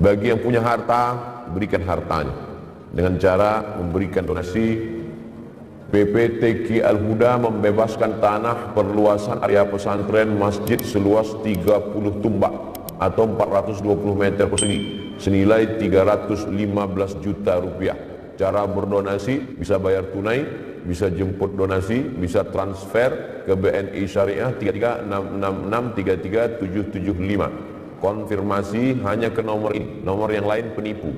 Bagi yang punya harta, berikan hartanya dengan cara memberikan donasi. PPTQ Al-Huda membebaskan tanah perluasan area pesantren masjid seluas 30 tumbak atau 420 meter persegi senilai 315 juta rupiah. Cara berdonasi bisa bayar tunai, bisa jemput donasi, bisa transfer ke BNI Syariah 3366633775. Konfirmasi hanya ke nomor ini, nomor yang lain penipu.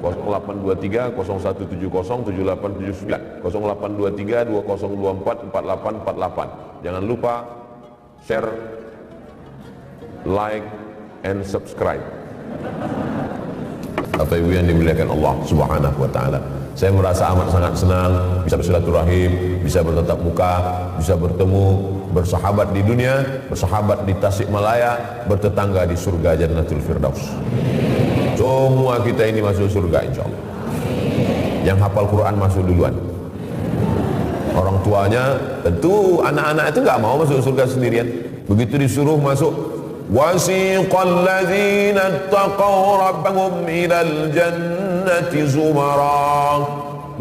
0823 0170 7879 0823 2024 4848. Jangan lupa share, like, and subscribe. Bapak Ibu yang dimuliakan Allah Subhanahu wa taala, saya merasa amat sangat senang bisa bersilaturahim, bisa bertatap muka, bisa bertemu, bersahabat di dunia, bersahabat di Tasikmalaya, bertetangga di surga Jannatul Firdaus. Semua kita ini masuk surga insyaallah. Yang hafal Quran masuk duluan. Orang tuanya tentu anak-anak itu nggak mau masuk surga sendirian. Begitu disuruh masuk, wasiqal ladzina taqaw rabbahum ilal jannati zumara.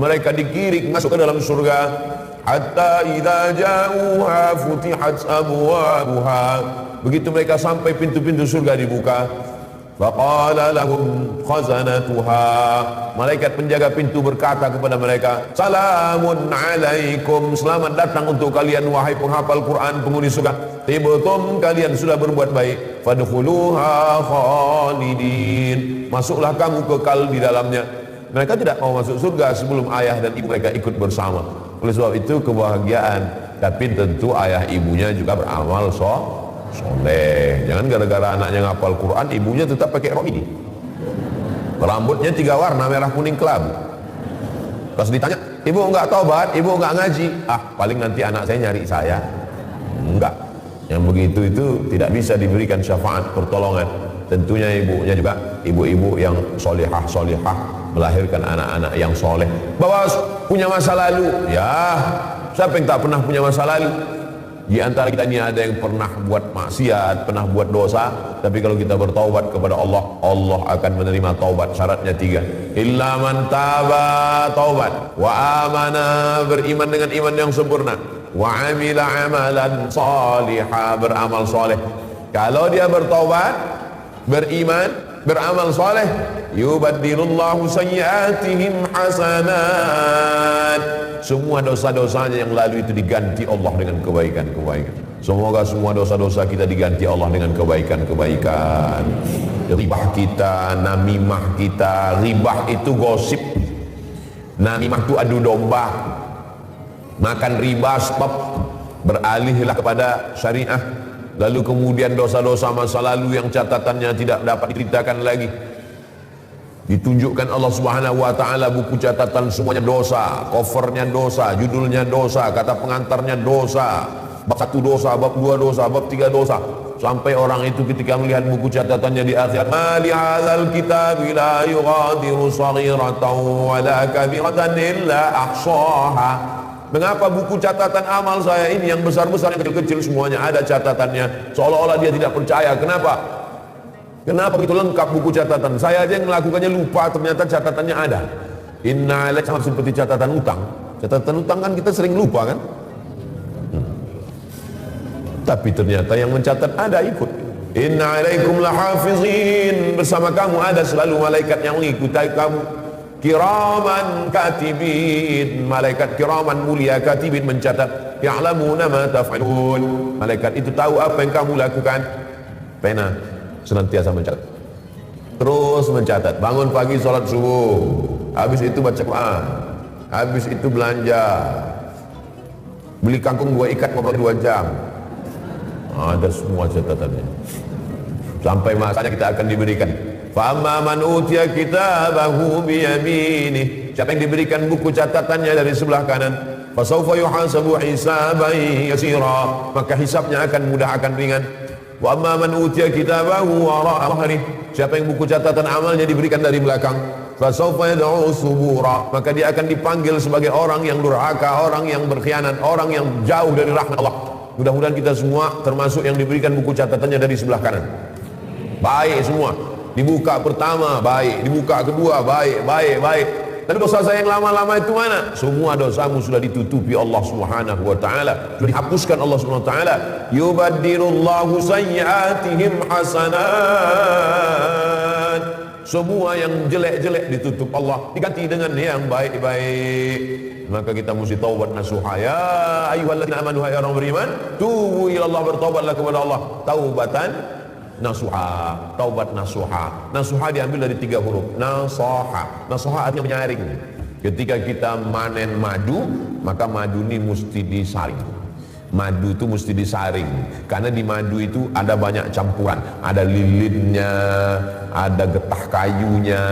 Mereka dikirik masuk ke dalam surga. Hatta idza ja'uha futihat abwabuha. Begitu mereka sampai pintu-pintu surga dibuka, faqala lahum khazanatuha. Malaikat penjaga pintu berkata kepada mereka, salamun alaikum, selamat datang untuk kalian wahai penghafal Quran, penghuni surga. Tibtum, kalian sudah berbuat baik. Fadkhuluha khalidin, masuklah kamu kekal di dalamnya. Mereka tidak mau masuk surga sebelum ayah dan ibu mereka ikut bersama. Oleh sebab itu kebahagiaan, tapi tentu ayah ibunya juga beramal soleh. Jangan gara-gara anaknya ngapal Quran, ibunya tetap pakai rok ini. Rambutnya 3 warna, merah kuning kelabu. Pas ditanya, ibu enggak taubat, ibu enggak ngaji. Paling nanti anak saya nyari saya. Enggak. Yang begitu itu tidak bisa diberikan syafaat pertolongan. Tentunya ibunya juga ibu-ibu yang solihah melahirkan anak-anak yang soleh. Bahwa punya masa lalu, ya siapa yang tak pernah punya masa lalu? Di antara kita ini ada yang pernah buat maksiat, pernah buat dosa, tapi kalau kita bertaubat kepada Allah, Allah akan menerima taubat. Syaratnya 3. Illa man taba, taubat, wa amana, beriman dengan iman yang sempurna, wa amila amalan salihah, beramal soleh. Kalau dia bertaubat, beriman, beramal soleh, yubaddilullahu sayyiatihim hasanat. Semua dosa-dosanya yang lalu itu diganti Allah dengan kebaikan-kebaikan. Semoga semua dosa-dosa kita diganti Allah dengan kebaikan-kebaikan. Ribah kita, namimah kita. Ribah itu gosip, namimah itu adu domba. Makan riba sebab beralihlah kepada syariah. Lalu kemudian dosa-dosa masa lalu yang catatannya tidak dapat diceritakan lagi, ditunjukkan Allah Subhanahu wa taala buku catatan semuanya dosa, covernya dosa, judulnya dosa, kata pengantarnya dosa, bab 1 dosa, bab 2 dosa, bab 3 dosa, sampai orang itu ketika melihat buku catatannya di akhir, mali hadzal kitabi la yughadiru shaghiratan wala kabiratan illa ahsaha. Mengapa buku catatan amal saya ini yang besar-besar, yang kecil-kecil semuanya ada catatannya? Seolah-olah dia tidak percaya. Kenapa? Kenapa begitu lengkap buku catatan? Saya aja yang melakukannya lupa, ternyata catatannya ada. Inna ilaik, sama seperti catatan utang. Catatan utang kan kita sering lupa kan? Tapi ternyata yang mencatat ada ikut. Inna ilaikum lahafizin, bersama kamu ada selalu malaikat yang mengikuti kamu. Kiraman katibin, malaikat kiraman mulia katibin mencatat. Ya'lamuna ma taf'alun, malaikat itu tahu apa yang kamu lakukan. Pena senantiasa mencatat, terus mencatat. Bangun pagi sholat subuh, habis itu baca Quran, habis itu belanja, beli kangkung 2 ikat ngobrol 2 jam, ada semua catatannya. Sampai masanya kita akan diberikan. Fa amma man utiya kitabahu bi yaminih, siapa yang diberikan buku catatannya dari sebelah kanan, fa sawfa yuhasabu hisaban yasira, maka hisabnya akan mudah, akan ringan. Wa amma man utiya kitabahu wara'a dhahri, siapa yang buku catatan amalnya diberikan dari belakang, fa sawfa yad'u subura, maka dia akan dipanggil sebagai orang yang durhaka, orang yang berkhianat, orang yang jauh dari rahmat Allah. Mudah-mudahan kita semua termasuk yang diberikan buku catatannya dari sebelah kanan. Baik semua. Dibuka pertama baik, dibuka kedua baik. Lalu dosa saya yang lama-lama itu mana? Semua dosamu sudah ditutupi Allah Subhanahu wa taala, sudah dihapuskan Allah Subhanahu wa taala. Yubaddilullahu sayyi'atihim hasanat. Semua yang jelek-jelek ditutup Allah, diganti dengan yang baik-baik. Maka kita mesti taubat nasuha. Ya ayyuhalladzina amanu, hai orang beriman, tubu ila Allah, bertaubatlah kepada Allah taubatan nasuha. Taubat nasuha. Nasuha diambil dari 3 huruf. Nasoha. Nasoha artinya menyaring. Ketika kita manen madu, maka madu ini mesti disaring. Madu itu mesti disaring, karena di madu itu ada banyak campuran, ada lilinnya, ada getah kayunya,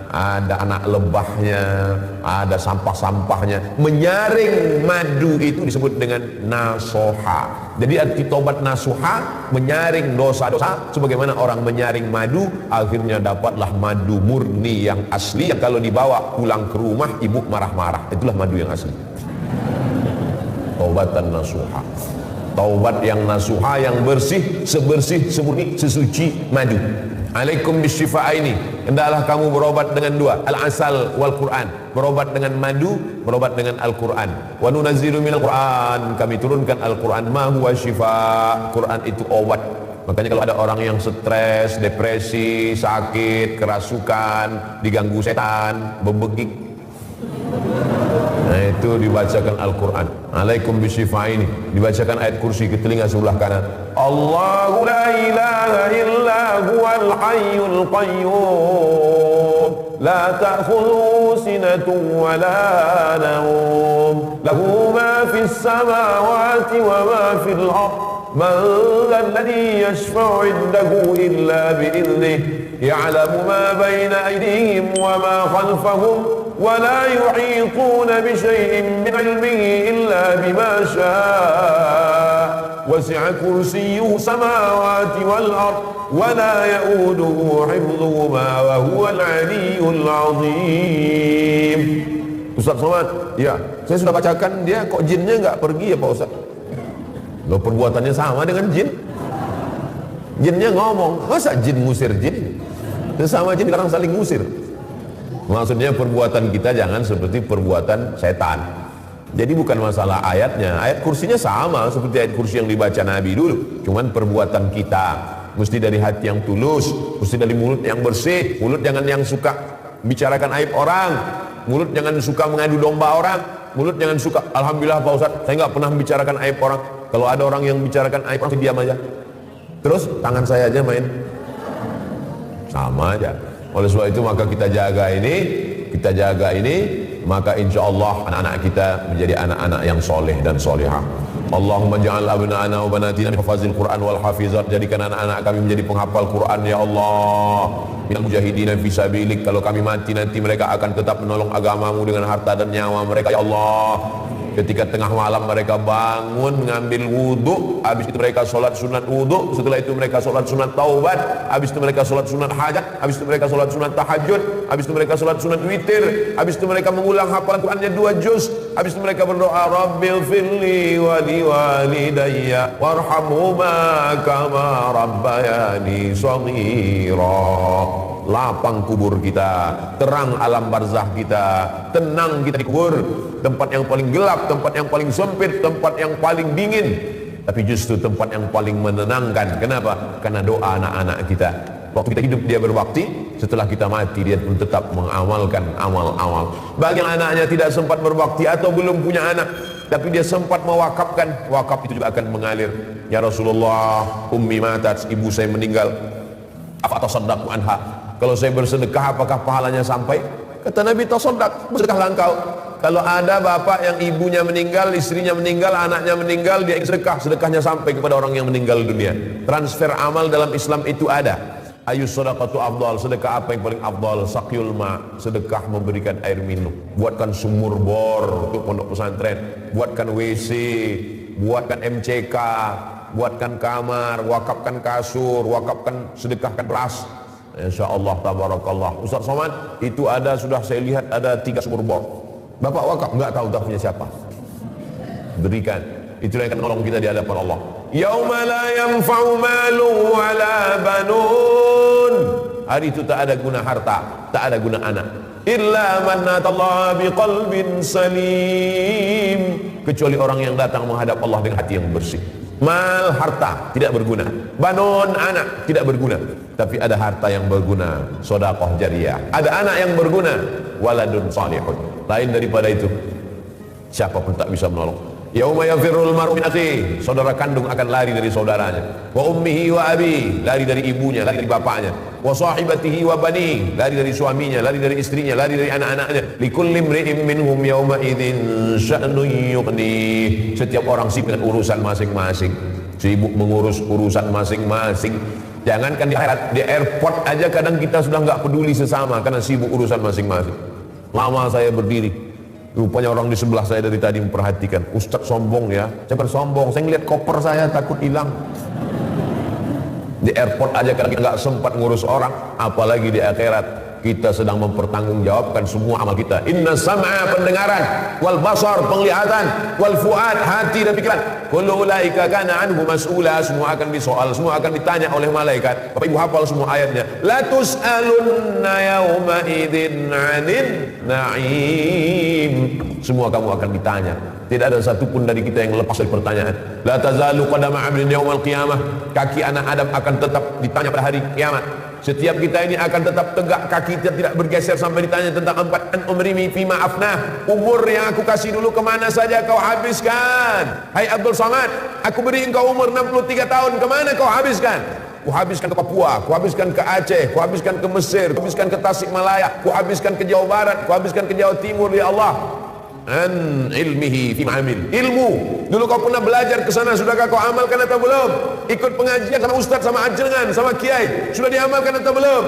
ada anak lebahnya, ada sampah-sampahnya. Menyaring madu itu disebut dengan nasoha. Jadi arti tobat nasuha, menyaring dosa-dosa sebagaimana orang menyaring madu, akhirnya dapatlah madu murni yang asli, yang kalau dibawa pulang ke rumah ibu marah-marah. Itulah madu yang asli. Taubatan nasuha. Taubat yang nasuha, yang bersih, sebersih, semurni, sesuci madu. Alaikum bisyifa'aini, hendaklah kamu berobat dengan 2, al-asal wal Quran. Berobat dengan madu, berobat dengan Al-Quran. Wa nunazzilu minal Quran, kami turunkan Al-Quran. Ma huwa syifa, Quran itu obat. Makanya kalau ada orang yang stres, depresi, sakit, kerasukan, diganggu setan, bebegik, nah itu dibacakan Al-Quran. Alaikum bisyifa'ini, dibacakan ayat kursi ke telinga sebelah kanan. Allahu la ilaha illa huwal hayyul qayyum, la ta'khudhuhu sinatun wa la nawm, lahu ma fis samawati wa ma fil ardh, man dhal ladzi yashfa'u 'indahu illa bi'idhnihi, ya'lamu ma bayna aydihim wa ma khalfahum, ولا يحيطون بشيء من علمه إلا بما شاء وسع كرسيه السماوات والأرض ولا يؤوده حفظهما وهو العلي العظيم. Ustaz Somad, ya, saya sudah bacakan dia, kok jinnya nggak pergi ya Pak Ustaz? Loh, perbuatannya sama dengan jin. Jinnya ngomong, masa jin ngusir jin? Sesama jin kadang saling ngusir. Maksudnya perbuatan kita jangan seperti perbuatan setan. Jadi bukan masalah ayatnya, ayat kursinya sama seperti ayat kursi yang dibaca Nabi dulu. Cuman perbuatan kita mesti dari hati yang tulus, mesti dari mulut yang bersih. Mulut jangan yang suka bicarakan aib orang, mulut jangan suka mengadu domba orang, mulut jangan suka, alhamdulillah Pak Ustaz, saya nggak pernah membicarakan aib orang. Kalau ada orang yang bicarakan aib orang, diam aja. Terus tangan saya aja main, sama aja. Oleh sebab itu maka kita jaga ini, maka insya Allah anak-anak kita menjadi anak-anak yang soleh dan solehah. Allahumma ja'al abna'ana wa banatina hafazil Quran wal hafizat, jadikan anak-anak kami menjadi penghafal Quran ya Allah. Minal mujahidina fisabilik, kalau kami mati nanti mereka akan tetap menolong agamamu dengan harta dan nyawa mereka ya Allah. Ketika tengah malam mereka bangun mengambil wudhu, habis itu mereka sholat sunat wudhu, setelah itu mereka sholat sunat taubat, habis itu mereka sholat sunat hajat, habis itu mereka sholat sunat tahajud, habis itu mereka sholat sunat witir, habis itu mereka mengulang hafalan Qurannya 2 juz, habis itu mereka berdoa Rabbil firli wali walidayya warhamhuma kama rabbayani shaghira. Lapang kubur kita, terang alam barzah kita, tenang kita di kubur, tempat yang paling gelap, tempat yang paling sempit, tempat yang paling dingin, tapi justru tempat yang paling menenangkan. Kenapa? Karena doa anak-anak kita. Waktu kita hidup dia berbakti, setelah kita mati dia pun tetap mengamalkan amal-amal. Bagi yang anaknya tidak sempat berbakti atau belum punya anak, tapi dia sempat mewakafkan, wakaf itu juga akan mengalir. Ya Rasulullah, ummi matat, ibu saya meninggal, apa tasaddaqu anha, kalau saya bersedekah apakah pahalanya sampai? Kata Nabi, tasaddaq, bersedekahlah engkau. Kalau ada bapak yang ibunya meninggal, istrinya meninggal, anaknya meninggal, dia sedekah, sedekahnya sampai kepada orang yang meninggal dunia. Transfer amal dalam Islam itu ada. Ayus sadaqatu afdal, sedekah apa yang paling afdal? Saqyul ma, sedekah memberikan air minum. Buatkan sumur bor untuk pondok pesantren, buatkan WC, buatkan MCK, buatkan kamar, wakafkan kasur, wakafkan, sedekahkan beras. Insyaallah tabarakallah. Ustaz Somad, itu ada, sudah saya lihat ada 3 sumur bor. Bapak wakaf, enggak tahu punya siapa. Berikan. Itulah yang akan menolong kita di hadapan Allah. Yauma la yanfa'u malun wala banun. Hari itu tak ada guna harta, tak ada guna anak. Illa man atallaha biqalbin salim, kecuali orang yang datang menghadap Allah dengan hati yang bersih. Mal, harta tidak berguna, banon, anak tidak berguna, tapi ada harta yang berguna, sedekah jariyah. Ada anak yang berguna, waladun salihun. Lain daripada itu, siapa pun tak bisa menolong. Yauma yafirrul mar'u min akhihi, saudara kandung akan lari dari saudaranya. Wa ummihi wa abi, lari dari ibunya, lari dari bapaknya. Wa sahibatihi wa bani, lari dari suaminya, lari dari istrinya, lari dari anak-anaknya. Likulli imri'in minhum yawma idzin sya'nun yughni. Setiap orang sibuk dengan urusan masing-masing, sibuk mengurus urusan masing-masing. Jangankan di akhirat, di airport aja kadang kita sudah nggak peduli sesama karena sibuk urusan masing-masing. Lama saya berdiri, rupanya orang di sebelah saya dari tadi memperhatikan. Ustaz sombong ya. Saya bersombong, saya ngeliat koper saya takut hilang. Di airport aja kadang kita nggak sempat ngurus orang, apalagi di akhirat. Kita sedang mempertanggungjawabkan semua amal kita. Inna sam'a, pendengaran, wal basar, penglihatan, wal fuad, hati dan pikiran. Kullu ulaika kana anhu mas'ula, semua akan disoal, semua akan ditanya oleh malaikat. Bapak Ibu hafal semua ayatnya. La tus'alunna yawma idzin 'anil na'im. Semua kamu akan ditanya. Tidak ada satupun dari kita yang lepas dari pertanyaan. La tazalu qadama 'abdin yawmal qiyamah, kaki anak Adam akan tetap ditanya pada hari kiamat. Setiap kita ini akan tetap tegak, kaki kita tidak bergeser sampai ditanya tentang empat umrimi fima afnah. Umur yang aku kasih dulu kemana saja kau habiskan? Hai Abdul Samad, aku beri engkau umur 63 tahun, kemana kau habiskan? Ku habiskan ke Papua, ku habiskan ke Aceh, ku habiskan ke Mesir, ku habiskan ke Tasikmalaya, ku habiskan ke Jawa Barat, ku habiskan ke Jawa Timur, ya Allah. An ilmihi fi ma'amil, ilmu dulu kau pernah belajar ke sana, sudahkah kau amalkan atau belum? Ikut pengajian sama ustaz, sama ajengan, sama kiai, sudah diamalkan atau belum?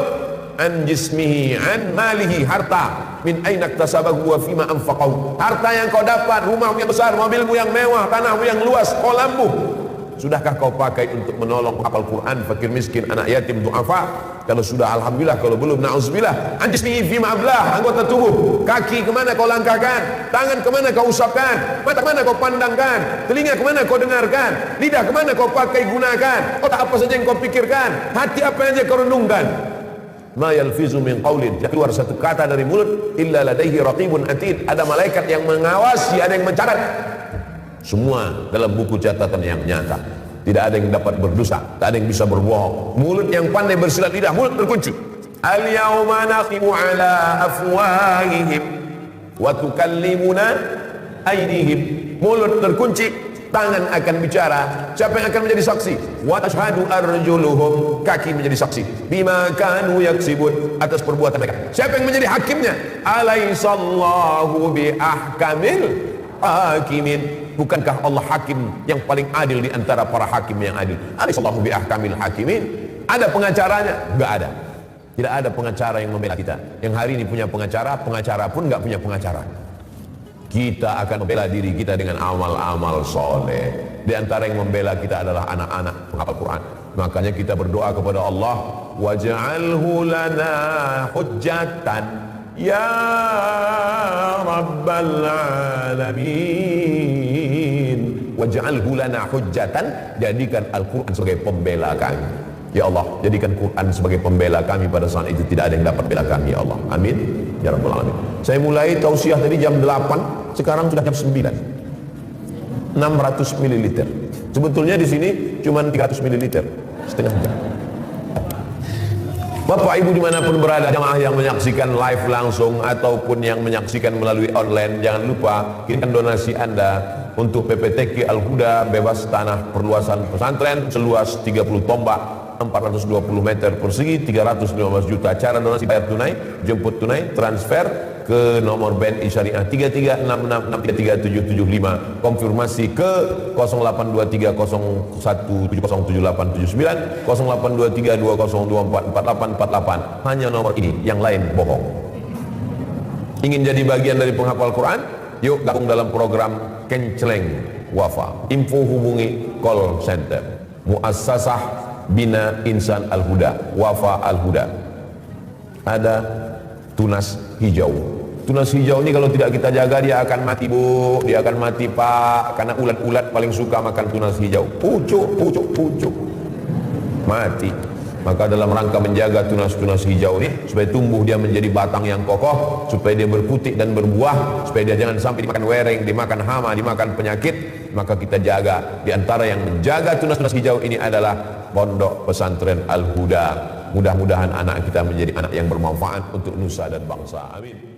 An jismihi, an malihi, harta, min aina iktasabahu wa fima anfaqahu, harta yang kau dapat, rumahmu yang besar, mobilmu yang mewah, tanahmu yang luas, kolammu, sudahkah kau pakai untuk menolong hafal Quran, fakir miskin, anak yatim, du'afa? Kalau sudah alhamdulillah, kalau belum na'udzubillah. Anjismihi fi ma'ablah, anggota tubuh, kaki kemana kau langkahkan, tangan kemana kau usapkan, mata kemana kau pandangkan, telinga kemana kau dengarkan, lidah kemana kau pakai gunakan, otak apa saja yang kau pikirkan, hati apa yang kau renungkan. Ma yalfizu min qaulin, keluar satu kata dari mulut illa ladaihi raqibun atid, ada malaikat yang mengawasi, ada yang mencatat semua dalam buku catatan yang nyata. Tidak ada yang dapat berdosa, tak ada yang bisa berbohong. Mulut yang pandai bersilat lidah, mulut terkunci. Al yauma naqimu ala afwahihim wa tukallimuna aydihim. Mulut terkunci, tangan akan bicara. Siapa yang akan menjadi saksi? Wa tashhadu arjuluhum, kaki menjadi saksi. Bima kanu yaksibun, atas perbuatan mereka. Siapa yang menjadi hakimnya? Alaihissallahu bi ahkamil hakimin. Bukankah Allah hakim yang paling adil di antara para hakim yang adil? Alaihissallahu bi ahkamil hakimin. Ada pengacaranya? Enggak ada. Tidak ada pengacara yang membela kita. Yang hari ini punya pengacara, pengacara pun enggak punya pengacara. Kita akan membela diri kita dengan amal-amal soleh. Di antara yang membela kita adalah anak-anak penghafal Quran. Makanya kita berdoa kepada Allah, waj'alhu lana hujjatan ya rabbal alamin. Waj'alhu lana hujjatan, jadikan Al-Quran sebagai pembela kami ya Allah. Jadikan Quran sebagai pembela kami pada saat itu tidak ada yang dapat bela kami ya Allah. Amin ya rabbal alamin. Saya mulai tausiah tadi jam 8, sekarang sudah jam 9. 600 ml. Sebetulnya di sini cuma 300 ml, setengah jam. Bapak Ibu dimanapun berada, jamaah yang menyaksikan live langsung ataupun yang menyaksikan melalui online, jangan lupa kirimkan donasi Anda untuk PPTQ Al-Huda bebas tanah perluasan pesantren seluas 30 tombak 420 meter persegi, 315 juta. Cara donasi bayar tunai, jemput tunai, transfer ke nomor BNI Syariah 3366633775, konfirmasi ke 082301707879, 082320244848. Hanya nomor ini, yang lain bohong. Ingin jadi bagian dari penghafal Quran? Yuk gabung dalam program Kenceleng Wafa. Info hubungi call center Muassasah Bina Insan Al-Huda, Wafa Al-Huda. Ada tunas hijau. Tunas hijau ini kalau tidak kita jaga dia akan mati, Bu. Dia akan mati, Pak. Karena ulat-ulat paling suka makan tunas hijau. Pucuk, pucuk, pucuk. Mati. Maka dalam rangka menjaga tunas-tunas hijau ini supaya tumbuh dia menjadi batang yang kokoh, supaya dia berputik dan berbuah, supaya dia jangan sampai dimakan wereng, dimakan hama, dimakan penyakit, maka kita jaga. Di antara yang menjaga tunas-tunas hijau ini adalah Pondok Pesantren Al-Huda. Mudah-mudahan anak kita menjadi anak yang bermanfaat untuk nusa dan bangsa. Amin.